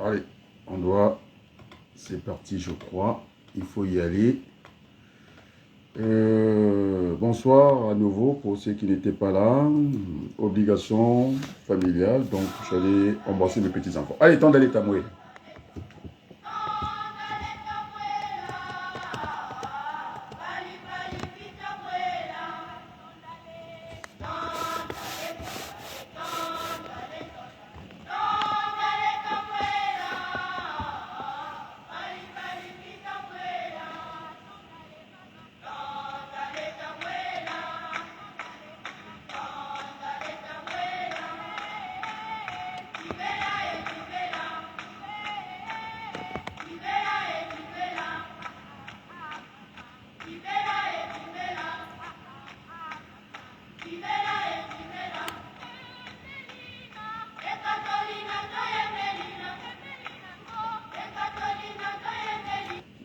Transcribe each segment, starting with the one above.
Allez, on doit... C'est parti, je crois. Il faut y aller. Bonsoir à nouveau pour ceux qui n'étaient pas là. Obligation familiale. Donc, j'allais embrasser mes petits-enfants. Allez, temps d'aller tamouer.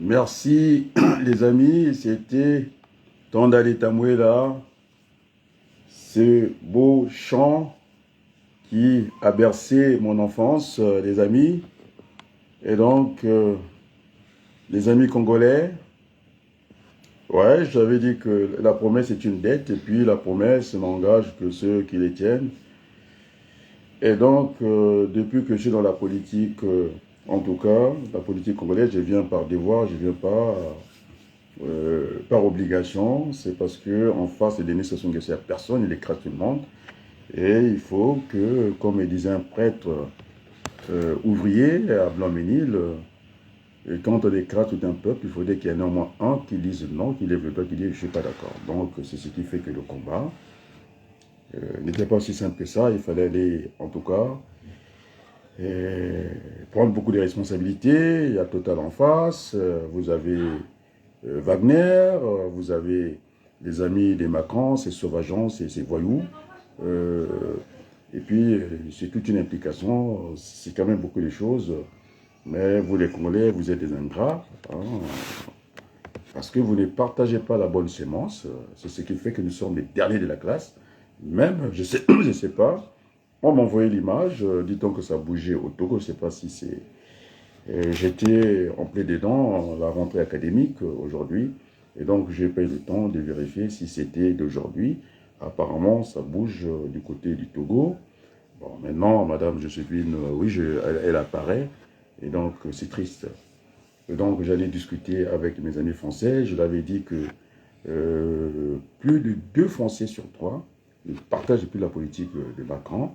Merci les amis, c'était Tondali Tamouela, ce beau chant qui a bercé mon enfance, les amis. Et donc, les amis congolais, ouais, j'avais dit que la promesse est une dette, et puis la promesse n'engage que ceux qui les tiennent. Et donc, depuis que je suis dans la politique, en tout cas, la politique congolaise, je viens par devoir, je viens pas par obligation. C'est parce qu'en face de Denis Sassou Nguesso, il n'y a personne, il écrase tout le monde. Et il faut que, comme le disait un prêtre ouvrier à Blanc-Ménil, quand on écrase tout un peuple, il faudrait qu'il y ait néanmoins un qui dise non, qui lève le doigt, qui dit je ne suis pas d'accord. Donc, c'est ce qui fait que le combat n'était pas aussi simple que ça. Il fallait aller, en tout cas, prendre beaucoup de responsabilités. Il y a Total en face, vous avez Wagner, vous avez les amis des Macron, ces sauvageons, ces voyous. Et puis, c'est toute une implication, c'est quand même beaucoup de choses. Mais vous les Congolais, vous êtes des ingrats, hein, parce que vous ne partagez pas la bonne sémence. C'est ce qui fait que nous sommes les derniers de la classe. Même, je sais, je sais pas, on m'a envoyé l'image, dit-on que ça bougeait au Togo, je ne sais pas si c'est... J'étais en plein dedans, la rentrée académique aujourd'hui, et donc j'ai pas eu le temps de vérifier si c'était d'aujourd'hui. Apparemment, ça bouge du côté du Togo. Bon, maintenant, Madame Joséphine, oui, elle apparaît, et donc c'est triste. Et donc j'allais discuter avec mes amis français, je leur avais dit que plus de 2 Français sur 3 ne partagent plus la politique de Macron.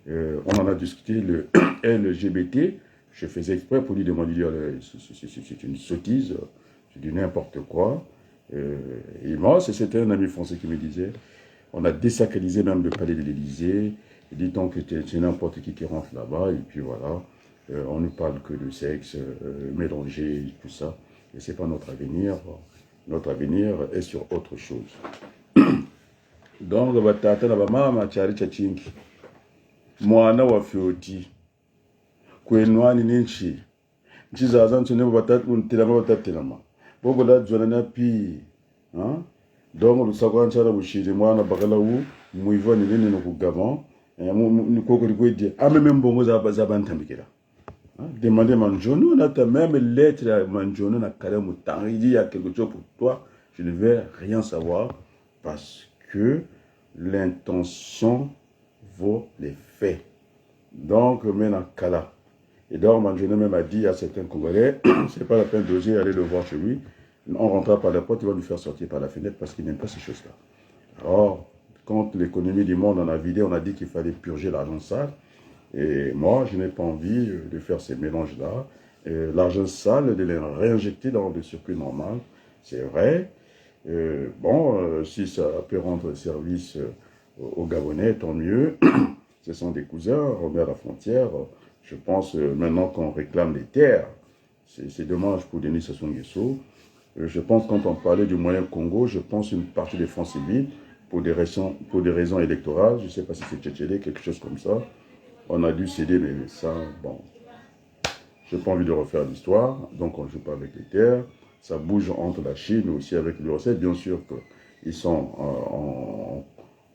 On en a discuté, le LGBT, je faisais exprès pour lui demander, c'est une sottise, c'est du n'importe quoi. Et moi, c'était un ami français qui me disait, on a désacralisé même le palais de l'Élysée, dit-on que c'est n'importe qui rentre là-bas, et puis voilà, on ne parle que de sexe, mélangé, tout ça, et c'est pas notre avenir. Notre avenir est sur autre chose. Donc, batata na bamama chari chachingi. Mwana wa fioti. Kwenwani ninchi. Nchi zaza ntune batatelama. Bobo la jwana na pi. Donc, le sakwa nchara bushiri mwana bakala wu. Muiva ni nene no kugavant. Nikoko dikwedi. Ameme mbongo za bantamikira. Demandez Manjono, on a même lettre à Manjono, na Kale Moutan. Il dit il y a quelque chose pour toi, je ne vais rien savoir parce que l'intention vaut les faits. Donc, maintenant, Kala. Et donc, Manjono même a dit à certains Congolais, c'est pas la peine d'oser aller le voir chez lui. On rentrera par la porte, il va nous faire sortir par la fenêtre parce qu'il n'aime pas ces choses-là. Alors, quand l'économie du monde en a vidé, on a dit qu'il fallait purger l'argent sale. Et moi, je n'ai pas envie de faire ces mélanges-là. L'argent sale, de les réinjecter dans le circuit normal, c'est vrai. Si ça peut rendre service aux Gabonais, tant mieux. Ce sont des cousins, on est à la frontière. Je pense maintenant qu'on réclame les terres. C'est dommage pour Denis Sassou Nguesso. Je pense quand on parlait du moyen Congo, je pense une partie des fonds civils, pour des raisons électorales, je ne sais pas si c'est Tchétchélé, quelque chose comme ça. On a dû céder, mais ça, bon, je n'ai pas envie de refaire l'histoire, donc on ne joue pas avec les terres. Ça bouge entre la Chine, mais aussi avec l'URSS. Bien sûr qu'ils sont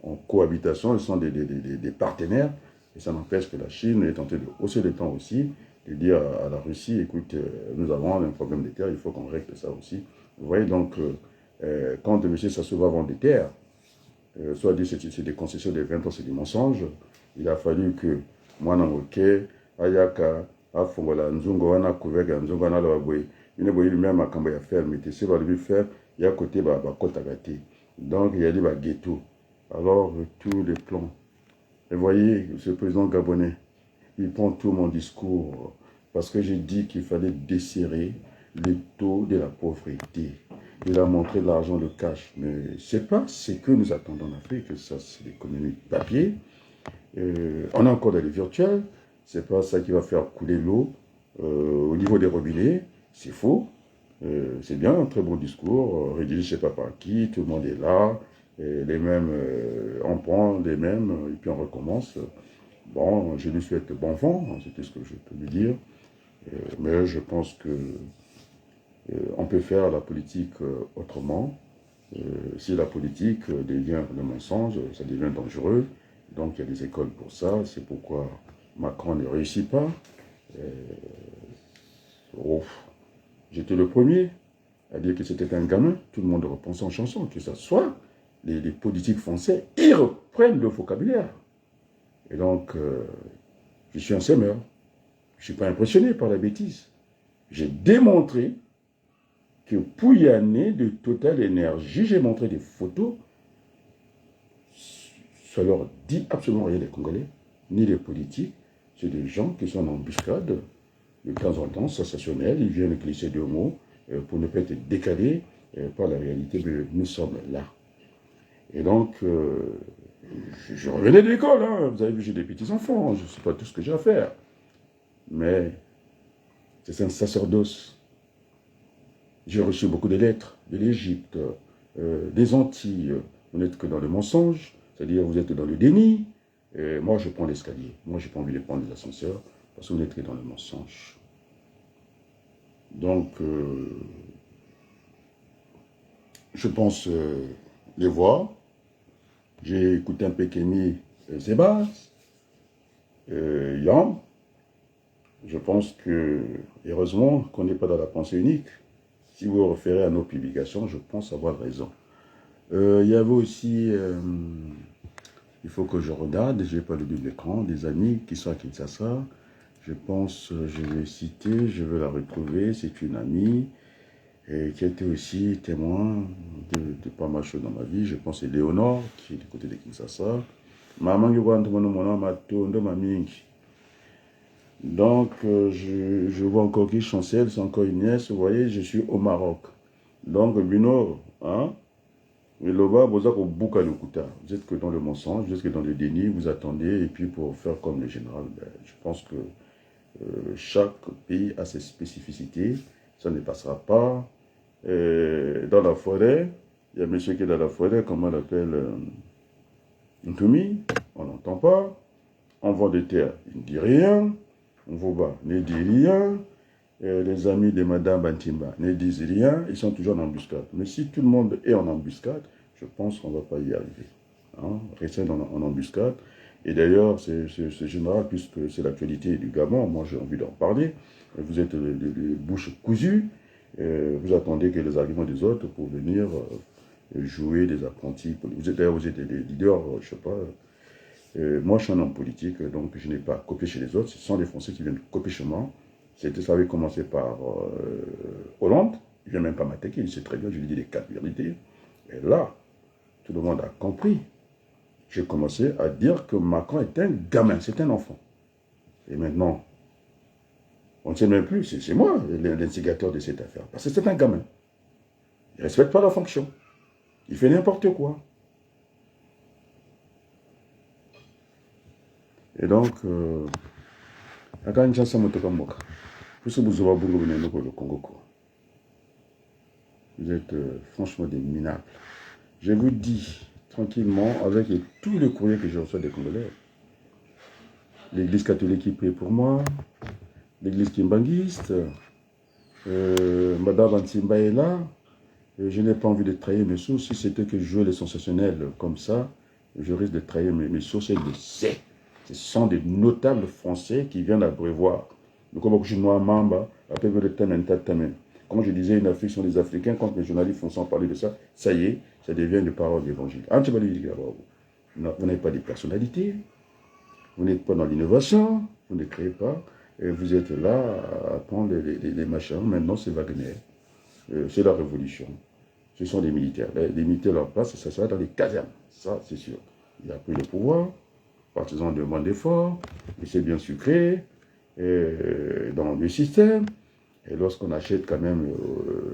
en cohabitation, ils sont des partenaires, et ça n'empêche que la Chine est en train de hausser les temps aussi, de dire à la Russie, écoute, nous avons un problème de terre, il faut qu'on règle ça aussi. Vous voyez, donc, quand M. Sassou va vendre des terres, soit dit c'est des concessions de 20 ans, c'est des mensonges, il a fallu que moi, Namoke, Ayaka, Afongola, Nzungo, Wana, Kouvega, Nzungo, Wana, Lawaboy, il y a même à Kambaya faire, mais c'est va lui faire, il y a côté, Kotagati. Donc, il y a des ghettos. Alors, tous les plans. Et voyez, ce président gabonais, il prend tout mon discours parce que j'ai dit qu'il fallait desserrer le taux de la pauvreté. Il a montré l'argent, le cash, mais ce n'est pas ce que nous attendons en Afrique, ça c'est l'économie de papier. On a encore des virtuels, ce n'est pas ça qui va faire couler l'eau au niveau des robinets, c'est faux. C'est bien un très bon discours, rédigé je ne sais pas par qui, tout le monde est là, les mêmes, on prend les mêmes, et puis on recommence. Bon, je lui souhaite bon vent, c'est tout ce que je peux lui dire, mais je pense que on peut faire la politique autrement. Si la politique devient le mensonge, ça devient dangereux. Donc il y a des écoles pour ça. C'est pourquoi Macron ne réussit pas. J'étais le premier à dire que c'était un gamin. Tout le monde repense en chanson, que ce soit les politiques français, ils reprennent le vocabulaire. Et donc, je suis un semeur. Je ne suis pas impressionné par la bêtise. J'ai démontré que pour y aller de Total Énergie, j'ai montré des photos, ça leur dit absolument rien des Congolais, ni des politiques. C'est des gens qui sont en embuscade, de temps en temps, sensationnels, ils viennent glisser deux mots pour ne pas être décalés par la réalité, mais nous sommes là. Et donc, je revenais de l'école, hein. Vous avez vu, j'ai des petits-enfants, je ne sais pas tout ce que j'ai à faire. Mais c'est un sacerdoce. J'ai reçu beaucoup de lettres de l'Égypte, des Antilles. Vous n'êtes que dans le mensonge, c'est-à-dire vous êtes dans le déni. Et moi, je prends l'escalier. Moi, je n'ai pas envie de prendre les ascenseurs parce que vous n'êtes que dans le mensonge. Donc, je pense les voir. J'ai écouté un peu Kémy Zebas, Yam. Je pense que, heureusement, qu'on n'est pas dans la pensée unique. Si vous vous référez à nos publications, je pense avoir raison. Il y avait aussi, il faut que je regarde, je n'ai pas le double écran, des amis qui sont à Kinshasa. Je pense, je vais citer, je vais la retrouver, c'est une amie qui a été aussi témoin de pas mal de choses dans ma vie. Je pense que c'est Léonore, qui est du côté de Kinshasa. Maman, donc, je vois encore qui chancelle, c'est encore une nièce. Vous voyez, je suis au Maroc. Donc, Bino, hein, vous êtes que dans le mensonge, vous êtes que dans le déni, vous attendez, et puis pour faire comme le général, ben, je pense que chaque pays a ses spécificités, ça ne passera pas. Dans la forêt, il y a monsieur qui est dans la forêt, comment on l'appelle, Ntumi, on n'entend pas. On vend des terres, il ne dit rien. On vous bat, ne dit rien. Les amis de Madame Bantimba ne disent rien, ils sont toujours en embuscade. Mais si tout le monde est en embuscade, je pense qu'on ne va pas y arriver. Hein? Rester en embuscade. Et d'ailleurs, c'est général, puisque c'est l'actualité du Gabon, moi j'ai envie d'en parler. Vous êtes les bouches cousues, vous attendez que les arguments des autres pour venir jouer des apprentis. Vous êtes des leaders, je ne sais pas. Moi, je suis un homme politique, donc je n'ai pas copié chez les autres. Ce sont les Français qui viennent copier chez moi. Ça avait commencé par Hollande. Il ne vient même pas m'attaquer, il sait très bien, je lui dis les 4 vérités. Et là, tout le monde a compris. J'ai commencé à dire que Macron est un gamin, c'est un enfant. Et maintenant, on ne sait même plus, c'est moi l'instigateur de cette affaire. Parce que c'est un gamin. Il ne respecte pas la fonction. Il fait n'importe quoi. Et donc, vous êtes franchement des minables. Je vous dis tranquillement, avec tous les courriers que je reçois des Congolais, l'église catholique qui prie pour moi, l'église kimbanguiste, Madame Antimba est là, je n'ai pas envie de trahir mes sources. Si c'était que je jouais les sensationnels comme ça, je risque de trahir mes sources, et le sait. Ce sont des notables français qui viennent abreuvoir Le combat chinois, Mamba, après le Tamen Tatamen. Quand je disais une Afrique sont des Africains, quand les journalistes font sans parler de ça, ça y est, ça devient une parole d'évangile. Vous n'avez pas de personnalité, vous n'êtes pas dans l'innovation, vous ne créez pas, et vous êtes là à prendre les machins. Maintenant, c'est Wagner, c'est la révolution. Ce sont des militaires. Les militaires, leur place, ça sera dans les casernes, ça c'est sûr. Il a pris le pouvoir, partisans demandent d'efforts, et c'est bien sucré, dans le système. Et lorsqu'on achète quand même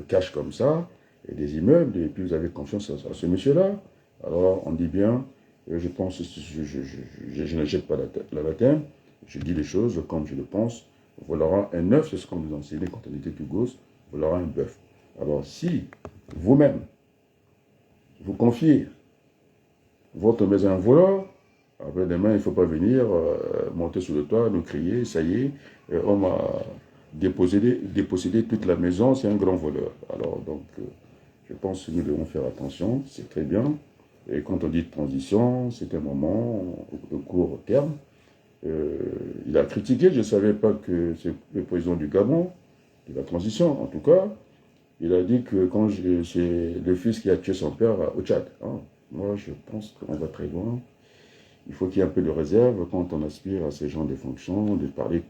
cash comme ça, et des immeubles, et puis vous avez confiance à ce monsieur-là, alors on dit bien, je pense, je n'achète pas la latin, je dis les choses comme je le pense, voilà un œuf, c'est ce qu'on nous enseignait quand on était plus gosse, voilà un bœuf. Alors si vous-même, vous confiez votre maison à un voleur, après demain, il ne faut pas venir monter sur le toit, nous crier, ça y est, on m'a dépossédé toute la maison, c'est un grand voleur. Alors donc, je pense que nous devons faire attention, c'est très bien. Et quand on dit transition, c'est un moment de court terme. Il a critiqué, je ne savais pas que c'est le président du Gabon, de la transition en tout cas. Il a dit que quand c'est le fils qui a tué son père au Tchad. Hein. Moi, je pense qu'on va très loin. Il faut qu'il y ait un peu de réserve quand on aspire à ces genres de fonctions, de parler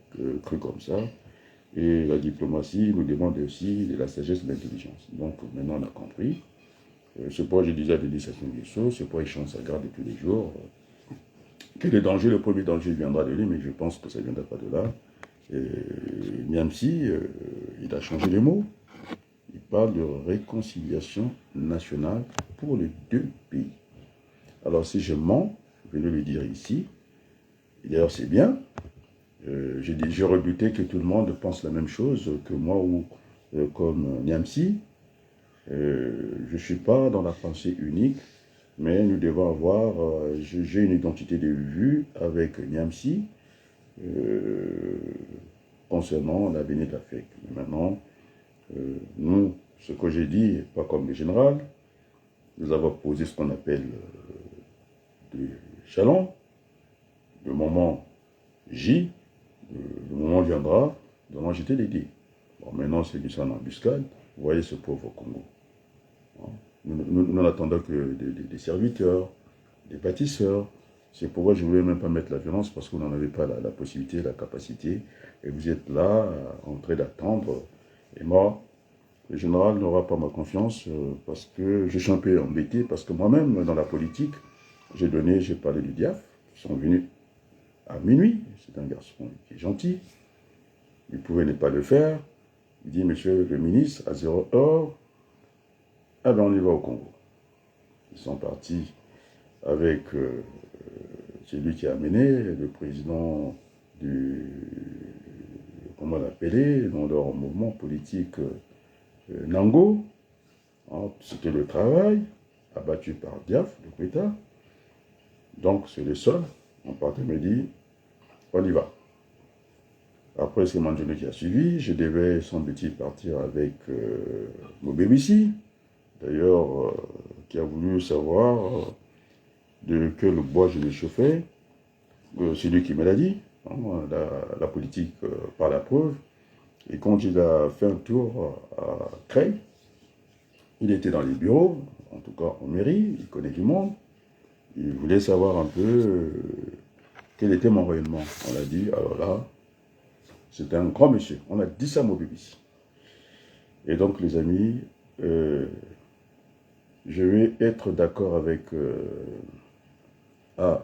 cru comme ça. Et la diplomatie nous demande aussi de la sagesse et de l'intelligence. Donc maintenant on a compris. C'est pourquoi je disais à l'initiation des choses, c'est pourquoi il chante sa garde tous les jours. Quel est le danger? Le premier danger viendra de lui, mais je pense que ça ne viendra pas de là. Même si il a changé les mots. Il parle de réconciliation nationale pour les deux pays. Alors si je mens, je vais le dire ici. D'ailleurs c'est bien. J'ai redouté que tout le monde pense la même chose que moi ou comme Niamsi. Je ne suis pas dans la pensée unique, mais nous devons avoir, j'ai une identité de vue avec Niamsi concernant l'avenir de l'Afrique. Maintenant, nous, ce que j'ai dit, pas comme le général, nous avons posé ce qu'on appelle des jalons. Le moment J, le moment viendra, demain j'étais l'aider. Bon, maintenant c'est du sang en embuscade, vous voyez ce pauvre Congo. Nous n'attendons que des serviteurs, des bâtisseurs. C'est pourquoi je ne voulais même pas mettre la violence, parce que vous n'en avez pas la possibilité, la capacité, et vous êtes là, en train d'attendre. Et moi, le général n'aura pas ma confiance, parce que je suis un peu embêté, parce que moi-même, dans la politique, j'ai parlé du diable, ils sont venus à minuit, c'est un garçon qui est gentil, il pouvait ne pas le faire, il dit, monsieur le ministre, à 0 heure, ah ben on y va au Congo. Ils sont partis avec celui qui a amené, le président du, comment l'appeler, dans leur mouvement politique Nango, hein, c'était le travail, abattu par Diaf, le Quetta. Donc c'est le seul, on partait me dit, on y va. Après, c'est Mandjone qui a suivi. Je devais, semble-t-il, partir avec Mobébissi, d'ailleurs, qui a voulu savoir de quel bois je le chauffais. C'est lui qui me l'a dit, hein, la politique par la preuve. Et quand il a fait un tour à Creil, il était dans les bureaux, en tout cas en mairie, il connaît du monde. Il voulait savoir un peu quel était mon rayonnement. On l'a dit, alors là, c'était un grand monsieur. On a dit ça à Mobébissi. Et donc, les amis, je vais être d'accord avec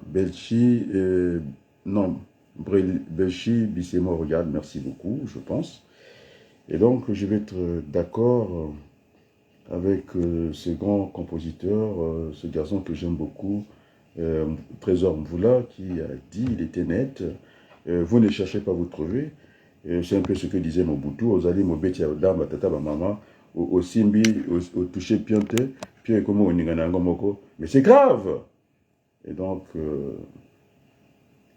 Belchi, non, Belchi, Bissemo, regarde, merci beaucoup, je pense. Et donc, je vais être d'accord avec ce grand compositeur, ce garçon que j'aime beaucoup, Trésor Mvoula, qui a dit, il était net, vous ne cherchez pas à vous trouver. C'est un peu ce que disait Mobutu, aux alliés Mobeti, Dama, Tata, Maman, au Simbi, au touché Piante, puis comme au Ninganango Moko. Mais c'est grave! Et donc,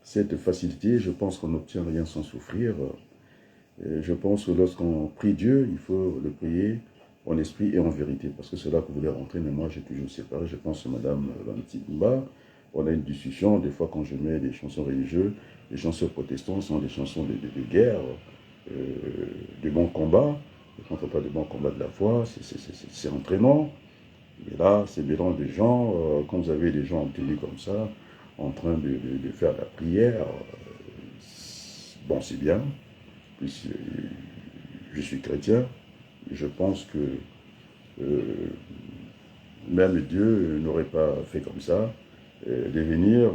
cette facilité, je pense qu'on n'obtient rien sans souffrir. Je pense que lorsqu'on prie Dieu, il faut le prier en esprit et en vérité, parce que c'est là que vous voulez rentrer, mais moi j'ai toujours séparé. Je pense que Madame Lantimba, on a une discussion, des fois quand je mets des chansons religieuses, les chansons protestantes sont des chansons de guerre, de bons combats. Quand on parle de bons combats de la foi, c'est entraînant. Mais là, c'est mélange de gens, quand vous avez des gens en tenue comme ça, en train de faire la prière, bon, c'est bien. Puis, je suis chrétien, je pense que même Dieu n'aurait pas fait comme ça. De venir,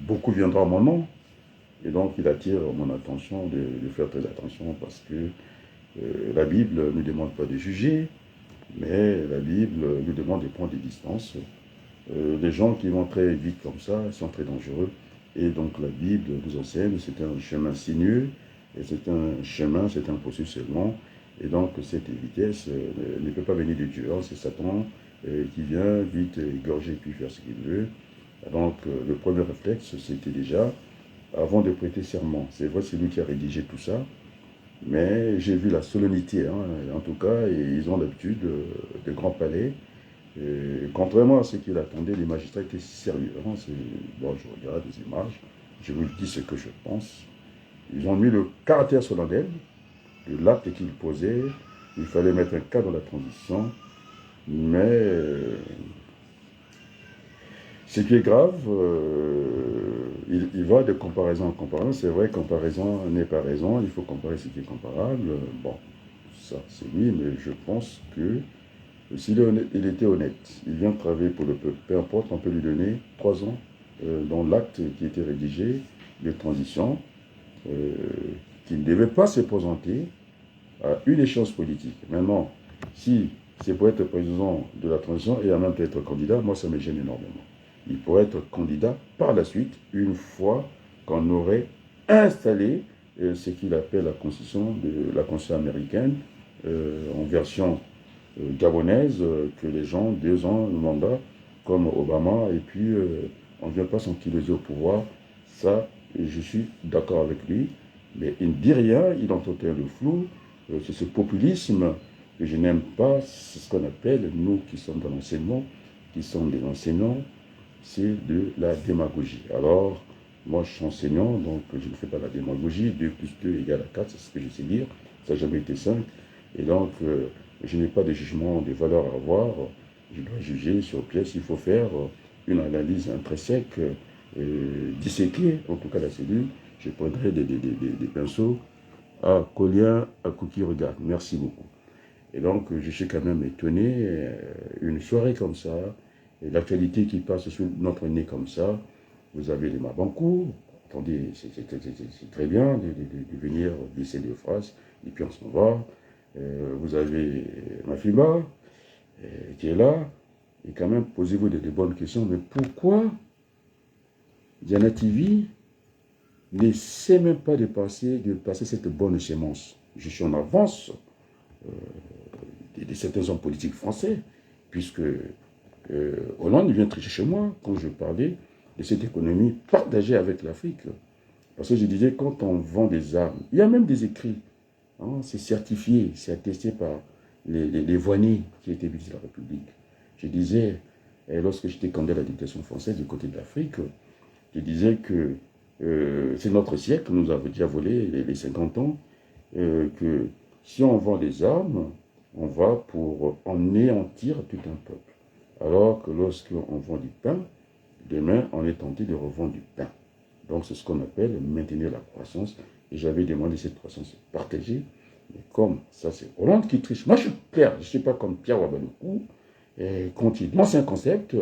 beaucoup viendra à mon nom. Et donc, il attire mon attention de faire très attention parce que la Bible ne nous demande pas de juger, mais la Bible nous demande de prendre des distances. Les gens qui vont très vite comme ça sont très dangereux. Et donc, la Bible nous enseigne, c'est un chemin sinueux, et c'est un chemin, c'est un processus seulement. Et donc, cette vitesse ne peut pas venir de Dieu. C'est Satan qui vient vite égorger puis faire ce qu'il veut. Donc, le premier réflexe, c'était déjà, avant de prêter serment, c'est vrai, c'est lui qui a rédigé tout ça, mais j'ai vu la solennité, en tout cas, et ils ont l'habitude de grands palais. Et contrairement à ce qu'il attendait, les magistrats étaient sérieux. Bon, je regarde les images, je vous dis ce que je pense. Ils ont mis le caractère solennel de l'acte qu'ils posaient. Il fallait mettre un cadre dans la transition, mais ce qui est grave, il va de comparaison en comparaison. C'est vrai, comparaison n'est pas raison, il faut comparer ce qui est comparable. Bon, ça c'est oui, mais je pense que s'il il était honnête, il vient travailler pour le peuple, peu importe, on peut lui donner 3 ans dans l'acte qui était rédigé de transition, qui ne devait pas se présenter à une échéance politique. Maintenant, si c'est pour être président de la transition et en même temps être candidat, moi ça me gêne énormément. Il pourrait être candidat par la suite, une fois qu'on aurait installé ce qu'il appelle la constitution américaine, en version gabonaise, que les gens, 2 ans, le mandat, comme Obama, et puis on ne vient pas s'enquiloser au pouvoir. Ça, je suis d'accord avec lui, mais il ne dit rien, il entretient le flou. C'est ce populisme que je n'aime pas, c'est ce qu'on appelle, nous qui sommes dans l'enseignement, qui sommes des enseignants, c'est de la démagogie. Alors, moi je suis enseignant, donc je ne fais pas la démagogie, 2 plus 2 égale à 4, c'est ce que je sais dire, ça n'a jamais été simple, et donc je n'ai pas de jugement de valeur à avoir, je dois juger sur pièce, il faut faire une analyse intrinsèque, disséquer, en tout cas la cellule, je prendrai des pinceaux à Colien, à Cookie, regarde, merci beaucoup. Et donc, je suis quand même étonné, une soirée comme ça, l'actualité qui passe sous notre nez comme ça, vous avez les Mabankou, attendez, c'est très bien de venir glisser des phrases, et puis on s'en va. Vous avez Mafima, qui est là, et quand même, posez-vous des bonnes questions, mais pourquoi Diana TV n'essaie même pas de passer cette bonne sémence? Je suis en avance de certains hommes politiques français, puisque Hollande vient tricher chez moi quand je parlais de cette économie partagée avec l'Afrique. Parce que je disais, quand on vend des armes, il y a même des écrits, c'est certifié, c'est attesté par les voyniers qui étaient ministres de la République. Je disais, lorsque j'étais candidat à la dictation française du côté de l'Afrique, je disais que c'est notre siècle, nous avons déjà volé les 50 ans, que si on vend des armes, on va pour anéantir tout un peuple. Alors que lorsqu'on vend du pain, demain, on est tenté de revendre du pain. Donc, c'est ce qu'on appelle maintenir la croissance. Et j'avais demandé cette croissance partagée. Mais comme ça, c'est Hollande qui triche. Moi, je suis clair. Je ne suis pas comme Pierre Wabaloukou. Quand il lance un concept,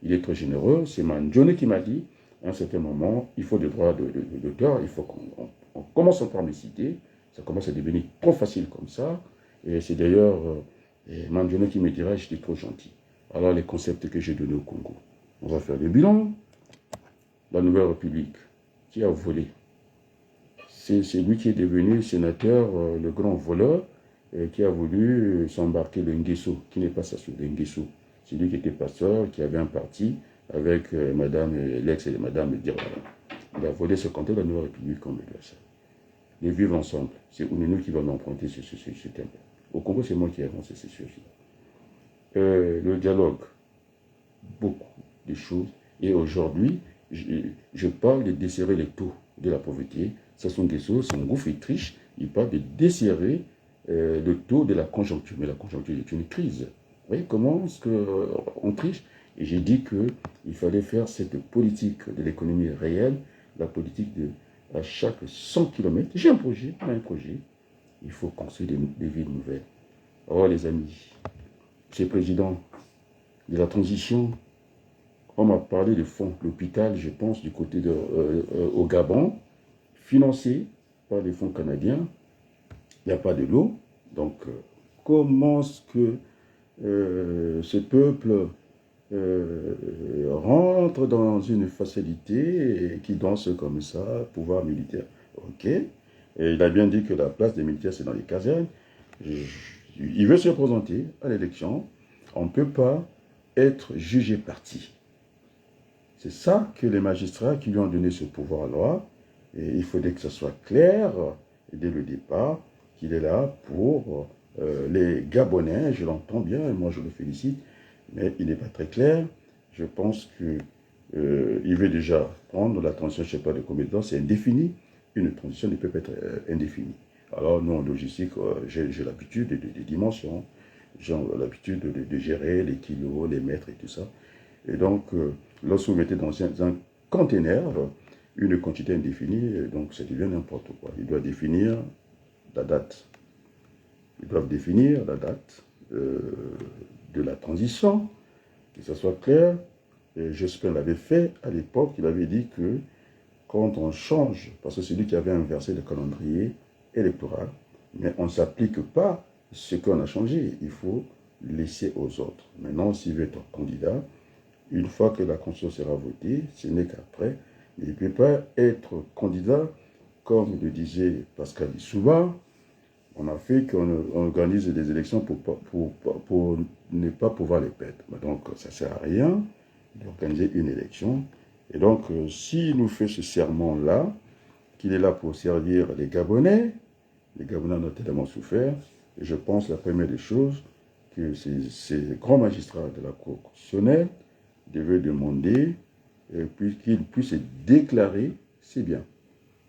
il est très généreux. C'est Mandjone qui m'a dit, à un certain moment, il faut des droits d'auteur. Il faut qu'on commence par me citer. Ça commence à devenir trop facile comme ça. Et c'est d'ailleurs Mandjone qui me dira, j'étais trop gentil. Alors, les concepts que j'ai donnés au Congo. On va faire le bilan. La Nouvelle République, qui a volé. C'est lui qui est devenu sénateur, le grand voleur, qui a voulu s'embarquer le Nguesso, qui n'est pas ça, le Nguesso. C'est lui qui était pasteur, qui avait un parti avec Madame l'ex et Madame Dirwala. Il a volé ce canton de la Nouvelle République, on me dit ça. Les vivre ensemble. C'est Ounenou qui va m'emprunter ce thème. Au Congo, c'est moi qui ai avancé ces choses. Le dialogue, beaucoup de choses. Et aujourd'hui, je parle de desserrer les taux de la pauvreté Sassou Nguesso, son gouffre, il triche, il parle de desserrer le taux de la conjoncture. Mais la conjoncture est une crise. Vous voyez comment est-ce qu'on triche? Et j'ai dit qu'il fallait faire cette politique de l'économie réelle, la politique de à chaque 100 km. J'ai un projet, on a un projet. Il faut construire des villes nouvelles. Oh les amis, Monsieur le Président, de la transition, on m'a parlé de fonds. L'hôpital, je pense, du côté au Gabon, financé par les fonds canadiens. Il n'y a pas de l'eau. Donc, comment est-ce que ce peuple rentre dans une facilité et qui danse comme ça, pouvoir militaire? Ok. Et il a bien dit que la place des militaires, c'est dans les casernes. Il veut se présenter à l'élection. On ne peut pas être jugé parti. C'est ça que les magistrats qui lui ont donné ce pouvoir-là, et il faudrait que ce soit clair dès le départ qu'il est là pour les Gabonais. Je l'entends bien, et moi je le félicite, mais il n'est pas très clair. Je pense qu'il veut déjà prendre la transition, je ne sais pas de combien de temps, c'est indéfini. Une transition ne peut pas être indéfinie. Alors nous, en logistique, j'ai l'habitude des dimensions, j'ai l'habitude de gérer les kilos, les mètres et tout ça. Et donc, lorsque vous mettez dans un conteneur une quantité indéfinie, donc ça devient n'importe quoi. Il doit définir la date. Ils doivent définir la date de la transition, que ça soit clair. Jospin l'avait fait à l'époque, il avait dit que quand on change, parce que c'est lui qui avait inversé le calendrier électoral, mais on ne s'applique pas ce qu'on a changé, il faut laisser aux autres. Maintenant, s'il veut être candidat, une fois que la Constitution sera votée, ce n'est qu'après, il ne peut pas être candidat, comme le disait Pascal Lissouba. On a fait qu'on organise des élections pour ne pas pouvoir les perdre. Donc, ça ne sert à rien d'organiser une élection. Et donc, s'il nous fait ce serment-là, qu'il est là pour servir les Gabonais en ont tellement souffert, et je pense, la première des choses, que ces grands magistrats de la Cour constitutionnelle devaient demander qu'ils puissent déclarer c'est bien.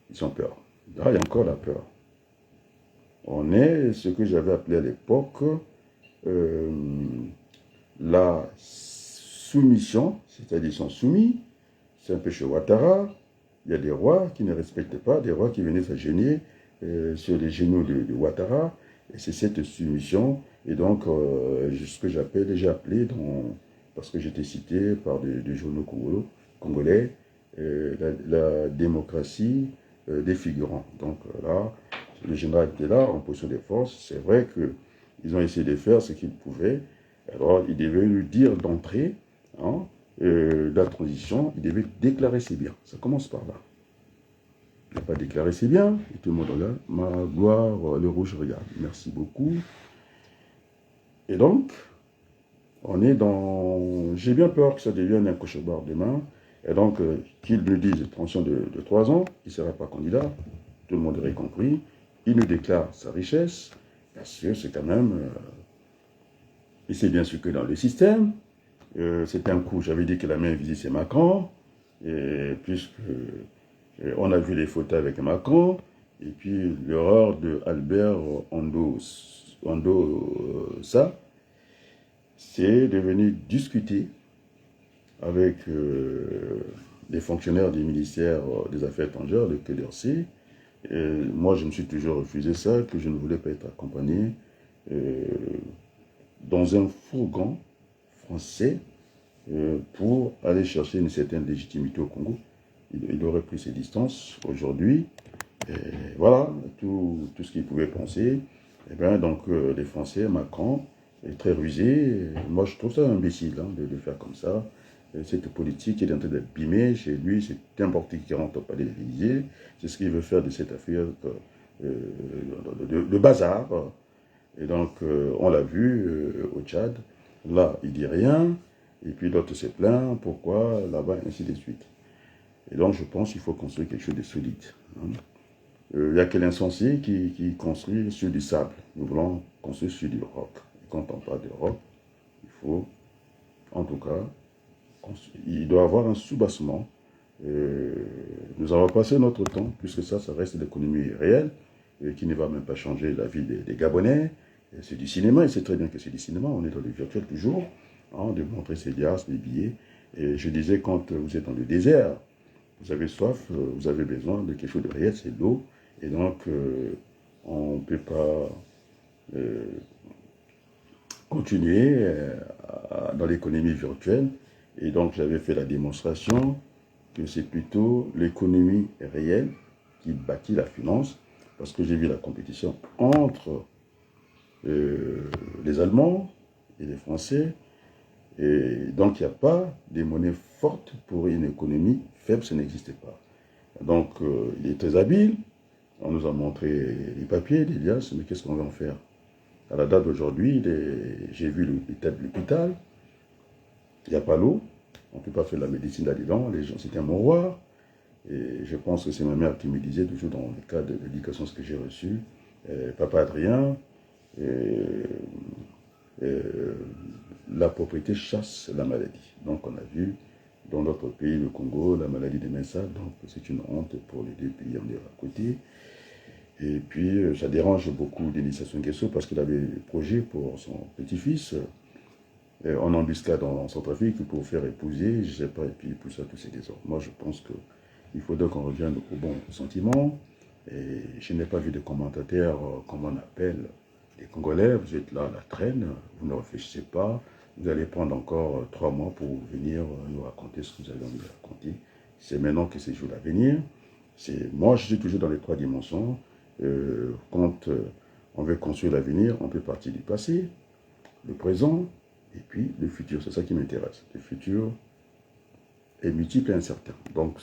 Ils ont peur. Là, il y a encore la peur. On est ce que j'avais appelé à l'époque la soumission, c'est-à-dire ils sont soumis. C'est un peu chez Ouattara. Il y a des rois qui ne respectent pas, des rois qui venaient s'agenouiller sur les genoux de Ouattara. Et c'est cette soumission. Et donc, ce que j'ai appelé, parce que j'étais cité par des journaux congolais, la démocratie des figurants. Donc là, le général était là, en position de force. C'est vrai qu'ils ont essayé de faire ce qu'ils pouvaient. Alors, ils devaient lui dire d'entrer, hein, la transition, il devait déclarer ses biens. Ça commence par là. Il n'a pas déclaré ses biens, et tout le monde regarde. Ma gloire, le rouge regarde. Merci beaucoup. Et donc, on est dans... J'ai bien peur que ça devienne un cauchemar demain. Et donc, qu'il nous dise transition de 3 ans, il ne sera pas candidat. Tout le monde aurait compris. Il nous déclare sa richesse, parce que c'est quand même... il sait bien sûr que dans le système, c'est un coup, j'avais dit que la main visite c'est Macron, et puisque on a vu les photos avec Macron, et puis l'erreur de Albert ça, c'est de venir discuter avec les fonctionnaires du ministère des Affaires étrangères, le QDRC. Moi, je me suis toujours refusé ça, que je ne voulais pas être accompagné dans un fourgon français pour aller chercher une certaine légitimité au Congo. Il aurait pris ses distances aujourd'hui. Voilà, tout ce qu'il pouvait penser. Et bien, donc, les Français, Macron, est très rusé. Moi, je trouve ça imbécile de le faire comme ça. Cette politique est en train d'abîmer chez lui. C'est n'importe qui rentre au palais de l'Élysée. C'est ce qu'il veut faire de cette affaire de bazar. Et donc, on l'a vu au Tchad. Là, il dit rien. Et puis l'autre se plaint. Pourquoi là-bas, ainsi de suite. Et donc, je pense qu'il faut construire quelque chose de solide. Il n'y a que l'insensé qui construit sur du sable. Nous voulons construire sur du roc. Et quand on parle de roc, il faut, en tout cas, il doit y avoir un soubassement Nous avons passé notre temps, puisque ça reste l'économie réelle, qui ne va même pas changer la vie des Gabonais. C'est du cinéma, et c'est très bien que c'est du cinéma, on est dans le virtuel toujours, hein, de montrer ses liasses, des billets. Et je disais, quand vous êtes dans le désert, vous avez soif, vous avez besoin de quelque chose de réel, c'est l'eau. Et donc, on ne peut pas continuer dans l'économie virtuelle. Et donc, j'avais fait la démonstration que c'est plutôt l'économie réelle qui bâtit la finance, parce que j'ai vu la compétition entre les Allemands et les Français, et donc il n'y a pas de monnaie forte pour une économie faible, ça n'existait pas. Donc il est très habile, on nous a montré les papiers, les liasses, mais qu'est-ce qu'on va en faire? À la date d'aujourd'hui, j'ai vu l'état de l'hôpital, il n'y a pas l'eau, on ne peut pas faire de la médecine là-dedans, les gens, c'est un mouroir. Et je pense que c'est ma mère qui me disait toujours dans le cadre de l'éducation que j'ai reçue, Papa Adrien, la propriété chasse la maladie. Donc on a vu dans notre pays, le Congo, la maladie des Mensa, donc c'est une honte pour les deux pays, on est à côté. Et puis ça dérange beaucoup Denis Sassou Nguesso parce qu'il avait des projets pour son petit-fils en embuscade en Centrafrique pour faire épouser, je ne sais pas, et puis pour ça, tous ces désordres. Moi je pense qu'il faudrait qu'on revienne au bon sentiment. Et je n'ai pas vu de commentateurs, comme on appelle, les Congolais, vous êtes là à la traîne, vous ne réfléchissez pas, vous allez prendre encore 3 mois pour venir nous raconter ce que vous avez envie de raconter. C'est maintenant que c'est jour à venir. Moi, je suis toujours dans les 3 dimensions. Quand on veut construire l'avenir, on peut partir du passé, le présent, et puis le futur. C'est ça qui m'intéresse. Le futur est multiple et incertain. Donc,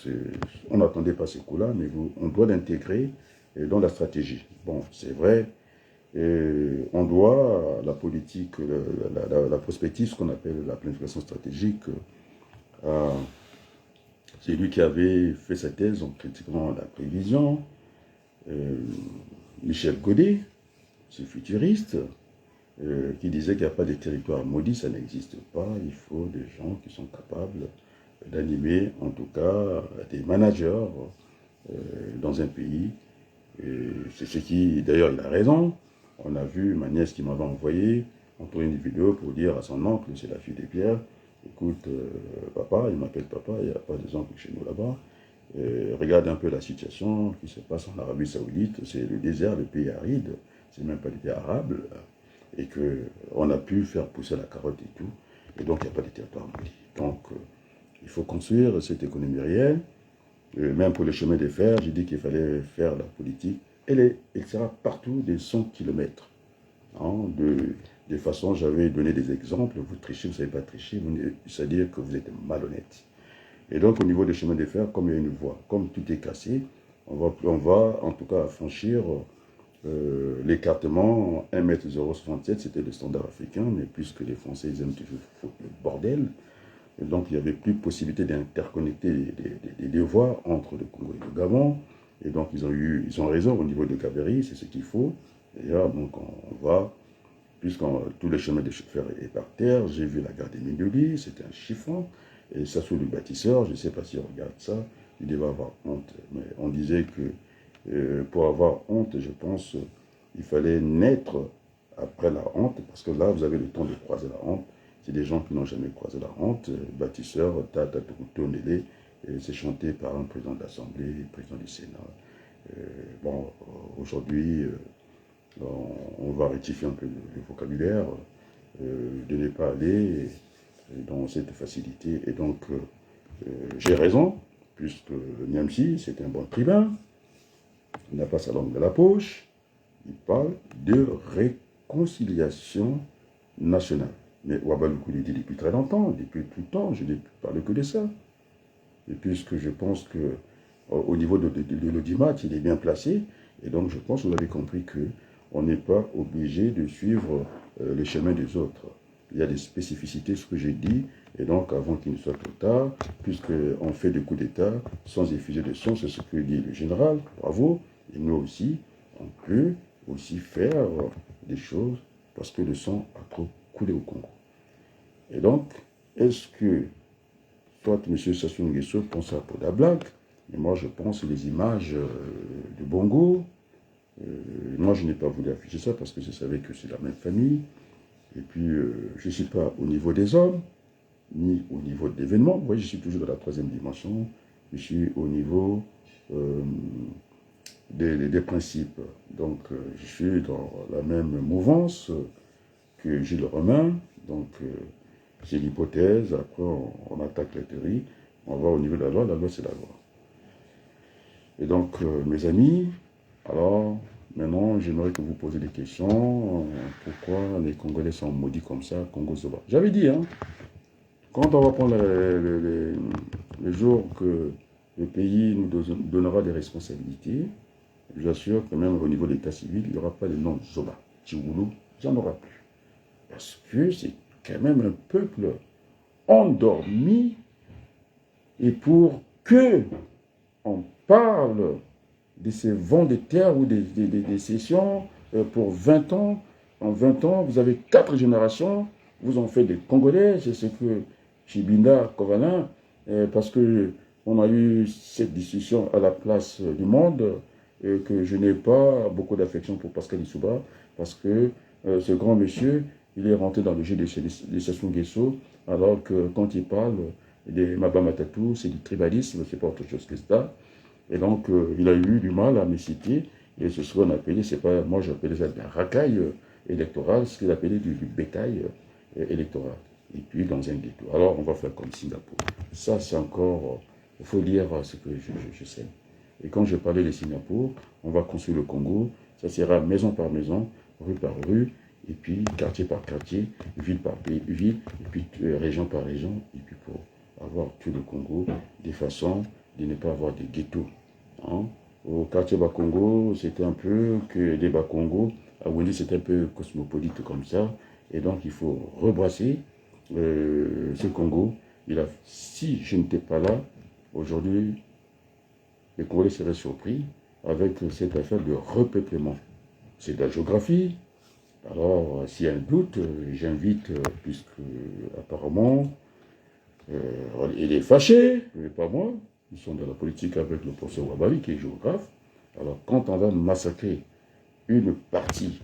on n'attendait pas ces coups-là, mais on doit l'intégrer dans la stratégie. Bon, c'est vrai, on doit la politique, la prospective, ce qu'on appelle la planification stratégique, c'est lui qui avait fait sa thèse en critiquant la prévision. Michel Godet, ce futuriste, qui disait qu'il n'y a pas de territoire maudit, ça n'existe pas. Il faut des gens qui sont capables d'animer, en tout cas, des managers dans un pays. C'est ce qui, d'ailleurs, il a raison. On a vu ma nièce qui m'avait envoyé, on tournait une vidéo pour dire à son oncle, c'est la fille de Pierre, écoute, papa, il m'appelle papa, il n'y a pas de oncle chez nous là-bas. Regarde un peu la situation qui se passe en Arabie Saoudite, c'est le désert, le pays aride, c'est même pas le pays arabe, et qu'on a pu faire pousser la carotte et tout, et donc il n'y a pas de territoire maudit. Donc il faut construire cette économie réelle, même pour les chemins de fer, j'ai dit qu'il fallait faire la politique, elle sera partout des 100 km. Hein, de façon, j'avais donné des exemples, vous trichez, vous ne savez pas tricher, c'est-à-dire que vous êtes malhonnête. Et donc, au niveau des chemins de fer, comme il y a une voie, comme tout est cassé, on va en tout cas franchir l'écartement 1,067 m, c'était le standard africain, mais puisque les Français ils aiment toujours foutre le bordel, et donc il n'y avait plus de possibilité d'interconnecter des deux voies entre le Congo et le Gabon. Et donc ils ont raison au niveau de Gabery, c'est ce qu'il faut. Et là, donc on va, puisque tous les chemins de fer est par terre, j'ai vu la gare des Mindeli, c'était un chiffon. Et ça, sous le bâtisseur, je ne sais pas s'il regarde ça, il devait avoir honte. Mais on disait que pour avoir honte, je pense, il fallait naître après la honte, parce que là, vous avez le temps de croiser la honte. C'est des gens qui n'ont jamais croisé la honte. Bâtisseur, Tata Tonélé, c'est chanté par un président de l'Assemblée, président du Sénat. Bon, aujourd'hui, on va rectifier un peu le vocabulaire, de ne pas aller dans cette facilité. Et donc, j'ai raison, puisque Niamsi, c'est un bon tribun, il n'a pas sa langue dans la poche, il parle de réconciliation nationale. Mais Ouabalougou l'a dit depuis très longtemps, depuis tout le temps, je n'ai parlé que de ça. Et puisque je pense que au niveau de l'audimat, il est bien placé, et donc je pense que vous avez compris qu'on n'est pas obligé de suivre les chemins des autres. Il y a des spécificités, ce que j'ai dit, et donc avant qu'il ne soit trop tard, puisqu'on fait des coups d'État sans effuser de sang, c'est ce que dit le général, bravo, et nous aussi, on peut aussi faire des choses parce que le sang a trop coulé au Congo. Et donc, est-ce que Toi, M. Sassou Nguesso pense à pour la blague, et moi je pense les images de Bongo. Moi je n'ai pas voulu afficher ça parce que je savais que c'est la même famille. Et puis je ne suis pas au niveau des hommes, ni au niveau de l'événement. Vous voyez, je suis toujours dans la troisième dimension. Je suis au niveau des principes. Donc je suis dans la même mouvance que Gilles Romain. Donc c'est l'hypothèse, après on attaque la théorie, on va au niveau de la loi c'est la loi. Et donc mes amis, alors maintenant j'aimerais que vous posiez des questions. Pourquoi les Congolais sont maudits comme ça, Congo Zoba? J'avais dit, hein, quand on va prendre le jour que le pays nous donnera des responsabilités, je vous assure que même au niveau de l'état civil, il n'y aura pas de nom Zoba, Tchigoulou, il n'y en aura plus. Parce que c'est quand même un peuple endormi, et pour que on parle de ces vents de terre ou des sessions pour 20 ans, en 20 ans, vous avez 4 générations, vous en faites des Congolais, c'est ce que Chibinda, Kovalin, parce que on a eu cette discussion à la place du monde, que je n'ai pas beaucoup d'affection pour Pascal Lissouba, parce que ce grand monsieur, il est rentré dans le jeu de Sassou Nguesso, alors que quand il parle de Mabama Tatou, c'est du tribalisme, c'est pas autre chose que ça. Et donc, il a eu du mal à me citer, et c'est ce qu'on appelait, c'est pas, moi j'appelais ça de la racaille électorale, ce qu'il appelait du bétail électoral. Et puis dans un ghetto. Alors, on va faire comme Singapour. Ça, c'est encore, il faut dire ce que je sais. Et quand je parlais de Singapour, on va construire le Congo, ça sera maison par maison, rue par rue, et puis quartier par quartier, ville par ville, et puis région par région, et puis pour avoir tout le Congo, de façon de ne pas avoir de ghettos. Hein. Au quartier Bakongo, c'était un peu que les Bakongo, à Wendy, c'était un peu cosmopolite comme ça, et donc il faut rebrasser ce Congo. Si je n'étais pas là, aujourd'hui, les Congolais seraient surpris avec cette affaire de repeuplement. C'est de la géographie. Alors, s'il y a un doute, j'invite, puisque apparemment, il est fâché, mais pas moi. Ils sont dans la politique avec le professeur Wabali, qui est géographe. Alors, quand on va massacrer une partie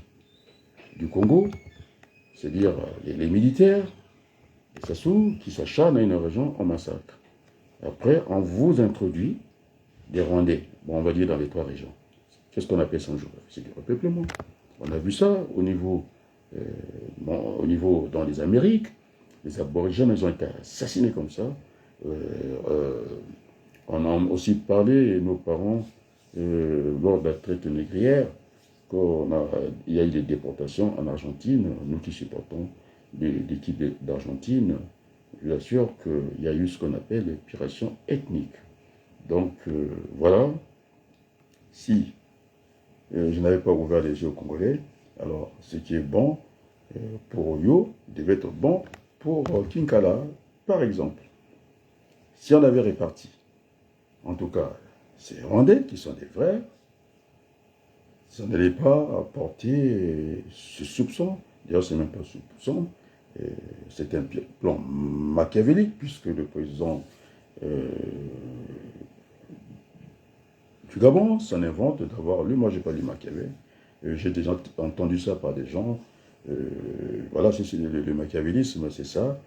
du Congo, c'est-à-dire les militaires, les Sassou, qui s'acharnent à une région, on massacre. Après, on vous introduit des Rwandais, bon, on va dire dans les 3 régions. Qu'est-ce qu'on appelle ça en géographie? C'est du repeuplement. On a vu ça au niveau dans les Amériques. Les aborigènes, ils ont été assassinés comme ça. On a aussi parlé, nos parents, lors de la traite négrière, il y a eu des déportations en Argentine. Nous qui supportons l'équipe d'Argentine, je vous assure qu'il y a eu ce qu'on appelle l'épuration ethnique. Donc voilà, si je n'avais pas ouvert les yeux aux Congolais, alors ce qui est bon pour Oyo devait être bon pour Kinkala, par exemple. Si on avait réparti, en tout cas, ces Rwandais qui sont des vrais, ça n'allait pas apporter ce soupçon. D'ailleurs, ce n'est même pas un soupçon. C'est un plan machiavélique, puisque le président du Gabon s'en invente d'avoir lu. Moi, je n'ai pas lu Machiavel. J'ai déjà entendu ça par des gens. Voilà, le machiavélisme, c'est ça.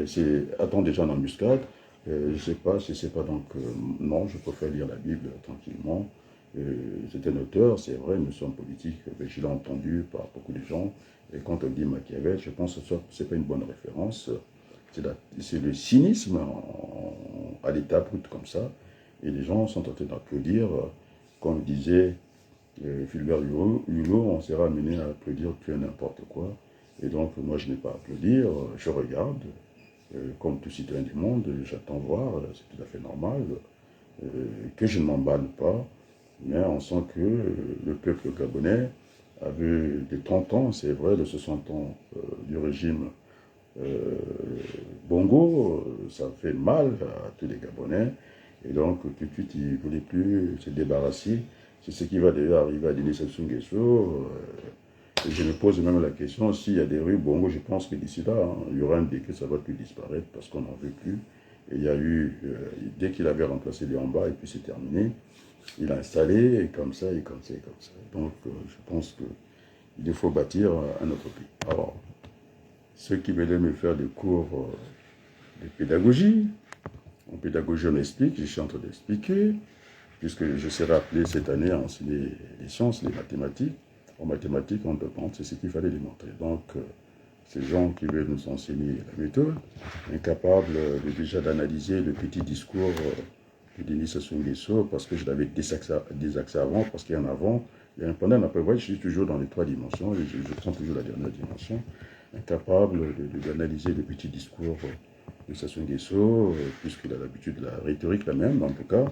C'est attendre des gens dans l'embuscade. Je ne sais pas, si c'est pas donc. Non, je préfère lire la Bible tranquillement. C'est un auteur, c'est vrai, nous sommes politiques, je l'ai entendu par beaucoup de gens. Et quand on dit Machiavel, je pense que ce n'est pas une bonne référence. C'est le cynisme à l'état brut comme ça. Et les gens sont en train d'applaudir, comme disait Fulbert Hugo, on sera amené à applaudir tout et n'importe quoi. Et donc, moi, je n'ai pas à applaudir, je regarde, comme tout citoyen du monde, j'attends voir, c'est tout à fait normal, que je ne m'emballe pas, mais on sent que le peuple gabonais avait des 30 ans, c'est vrai, de 60 ans du régime Bongo, ça fait mal à tous les Gabonais. Et donc, tout de suite, il ne voulait plus se débarrasser. C'est ce qui va d'ailleurs arriver à Denis Sassou Nguesso. Et je me pose même la question, s'il y a des rues Bongo, je pense que d'ici là, il y aura un décret, ça va plus disparaître parce qu'on n'en veut plus. Et il y a eu, dès qu'il avait remplacé les en bas, et puis c'est terminé, il a installé, et comme ça, et comme ça, et comme ça. Donc, je pense qu'il faut bâtir un autre pays. Alors, ceux qui veulent me faire des cours de pédagogie, en pédagogie, on explique, je suis en train d'expliquer, puisque je serai appelé cette année à enseigner les sciences, les mathématiques. En mathématiques, on demande, c'est ce qu'il fallait démontrer. Donc, ces gens qui veulent nous enseigner la méthode, incapables déjà d'analyser le petit discours de Denis Sassou Nguesso, parce que je l'avais désaxé avant, parce qu'il y en a avant, il y a un pendant, après, je suis toujours dans les 3 dimensions, et je prends toujours la dernière dimension, incapable d'analyser le petit discours de Sassou Nguesso, puisqu'il a l'habitude de la rhétorique la même, en tout cas,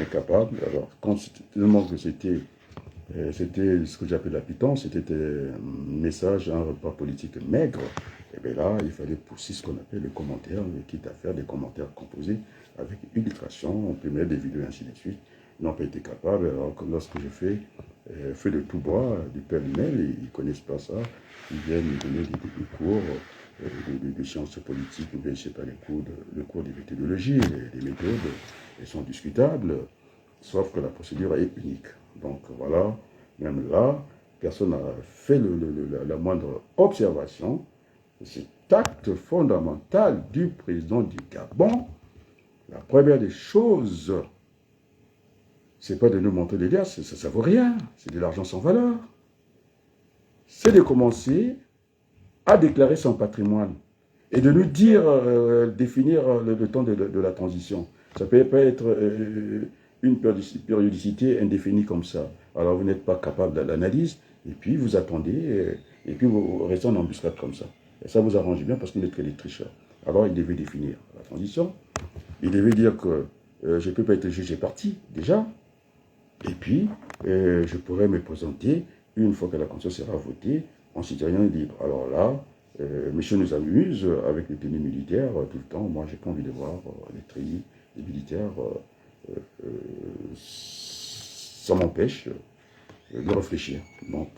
incapable. Alors, quand tellement que c'était ce que j'appelle la pitance, c'était un message, un repas politique maigre. Et bien là, il fallait pousser ce qu'on appelle les commentaires, quitte à faire des commentaires composés avec illustration, on peut mettre des vidéos, ainsi de suite. Ils n'ont pas été capables. Alors, lorsque je fais feu de tout bois, du pêle-mêle, ils ne connaissent pas ça. Ils viennent me donner des cours de sciences politiques, ou bien, je ne sais pas, le cours de méthodologie. Les méthodes, elles sont discutables, sauf que la procédure est unique. Donc voilà, même là, personne n'a fait la moindre observation de cet acte fondamental du président du Gabon. La première des choses, c'est pas de nous montrer des liasses, ça ne vaut rien, c'est de l'argent sans valeur. C'est de commencer à déclarer son patrimoine et de nous dire, définir le temps de la transition. Ça ne peut pas être une périodicité indéfinie comme ça. Alors vous n'êtes pas capable de l'analyse, et puis vous attendez, et puis vous restez en embuscade comme ça. Et ça vous arrange bien parce que vous n'êtes que des tricheurs. Alors il devait définir la transition, il devait dire que je ne peux pas être jugé parti, déjà, et puis je pourrais me présenter une fois que la Constitution sera votée en citoyen libre. Alors là, monsieur nous amuse avec les tenues militaires tout le temps. Moi, j'ai pas envie de voir les treillis des militaires. Ça m'empêche de réfléchir. Donc,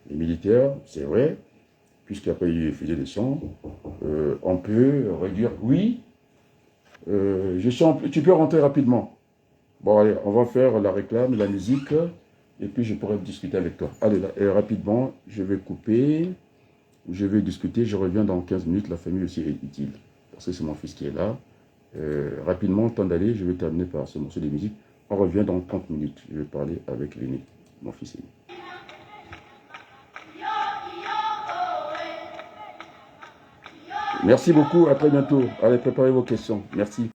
les militaires, c'est vrai, puisqu'il n'y a pas eu fusée de sang, on peut réduire. Oui, tu peux rentrer rapidement. Bon, allez, on va faire la réclame, la musique, et puis je pourrai discuter avec toi. Allez, là, rapidement, je vais couper. Je vais discuter, je reviens dans 15 minutes, la famille aussi est utile. Parce que c'est mon fils qui est là. Rapidement, temps d'aller, je vais terminer par ce morceau de musique. On revient dans 30 minutes. Je vais parler avec l'aîné, mon fils aîné. Merci beaucoup, à très bientôt. Allez, préparez vos questions. Merci.